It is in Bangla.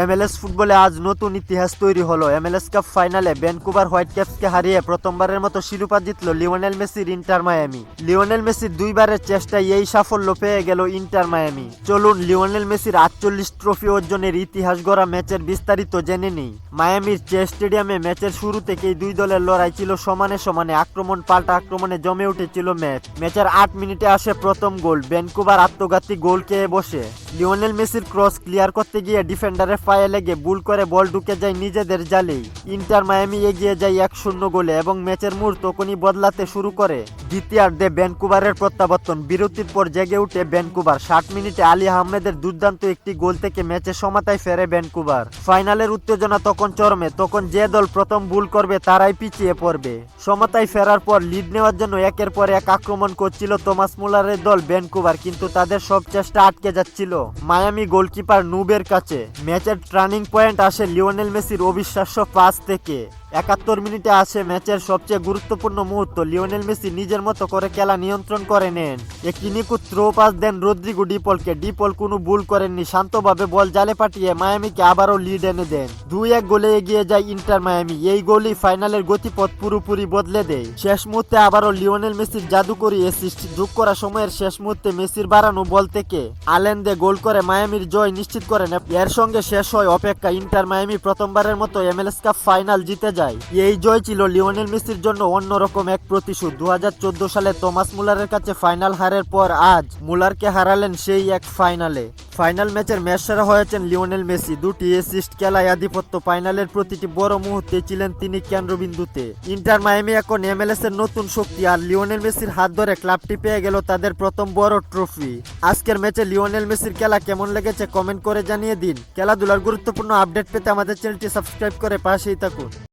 এমএলএস ফুটবলে আজ নতুন ইতিহাস তৈরি হলো। এমএলএস কাপ ফাইনালে ভ্যানকুভার হোয়াইটক্যাপসকে হারিয়ে প্রথমবারের মতো শিরোপা জিতল লিওনেল মেসির ইন্টার মায়ামি। লিওনেল মেসির দুইবারের চেষ্টায় এই সাফল্য পেয়ে গেল ইন্টার মায়ামি। চলুন লিওনেল মেসির 48 ট্রফি অর্জনের ইতিহাস গড়া ম্যাচের বিস্তারিত জেনে নিই। মায়ামির চেস স্টেডিয়ামে ম্যাচের শুরু থেকেই দুই দলের লড়াই ছিল সমানে সমানে, আক্রমণ পাল্টা আক্রমণে জমে উঠেছিল ম্যাচের 8 মিনিটে আসে প্রথম গোল। ভ্যানকুভার আত্মঘাতী গোল খেয়ে বসে। লিওনেল মেসির ক্রস ক্লিয়ার করতে গিয়ে ডিফেন্ডারের পায়ে লেগে ভুল করে বল ঢুকে যায় নিজেদের জালেই। ইন্টার মায়ামি এগিয়ে যায় 1-0 গোলে এবং ম্যাচের মুড তখনই বদলাতে শুরু করে। দ্বিতীয়ার্ধে ভ্যানকুভারের প্রত্যাবর্তন, বিরতির পর জেগে উঠে ভ্যানকুভার। 60 মিনিটে আলী আহমেদের দুর্দান্ত একটি গোল থেকে ম্যাচে সমতায় ফেরে ভ্যানকুভার। ফাইনালের উত্তেজনা তখন চরমে, তখন যে দল প্রথম ভুল করবে তারাই পিছিয়ে পড়বে। সমতায় ফেরার পর লিড নেওয়ার জন্য একের পর এক আক্রমণ করছিল থমাস মুলারের দল ভ্যানকুভার, কিন্তু তাদের সব চেষ্টা আটকে যাচ্ছিল মায়ামি গোলকিপার নুবের কাছে। ম্যাচের টার্নিং পয়েন্ট আসে লিওনেল মেসির অবিশ্বাস্য পাস থেকে। 71 মিনিটে আসে ম্যাচের সবচেয়ে গুরুত্বপূর্ণ মুহূর্ত। লিওনেল মেসি নিজের মতো করে খেলা নিয়ন্ত্রণ করে নেন। একটি নিখুঁত থ্রো পাস দেন রদ্রিগো ডিপলকে। ডিপল কোনো ভুল করেননি, শান্তভাবে বল জালে পাঠিয়ে মায়ামিকে আবারও লিড এনে দেন। 2-1 গোলে এগিয়ে যায় ইন্টার মায়ামি। এই গোলই ফাইনালের গতিপথ পুরোপুরি বদলে দেয়। শেষ মুহূর্তে আবারও লিওনেল মেসির জাদুকরী অ্যাসিস্ট। যোগ করা সময়ের শেষ মুহূর্তে মেসির বাড়ানো বল থেকে আলেন্দে গোল করে মায়ামির জয় নিশ্চিত করেন। এর সঙ্গে শেষ হয় অপেক্ষা। ইন্টার মায়ামি প্রথমবারের মতো এমএলএস কাপ ফাইনাল জিতে যায়। এই জয় ছিল লিওনেল মেসির জন্য অন্যরকম এক প্রতিশোধ। 2014 সালে থমাস মুলারের কাছে ফাইনাল হারের পর আজ মুলারকে হারালেন সেই এক ফাইনালে। ফাইনাল ম্যাচের ম্যাচ সেরা হয়েছেন লিওনেল মেসি। 2টি অ্যাসিস্ট, খেলায় আধিপত্য, ফাইনালের প্রতিটি বড় মুহূর্তে ছিলেন তিনি কেন্দ্রবিন্দুতে। ইন্টার মায়ামি এখন এমএলএস এর নতুন শক্তি, আর লিওনেল মেসির হাত ধরে ক্লাবটি পেয়ে গেল তাদের প্রথম বড় ট্রফি। আজকের ম্যাচে লিওনেল মেসির খেলা কেমন লেগেছে কমেন্ট করে জানিয়ে দিন। খেলাধুলার গুরুত্বপূর্ণ আপডেট পেতে আমাদের চ্যানেলটি সাবস্ক্রাইব করে পাশেই থাকুন।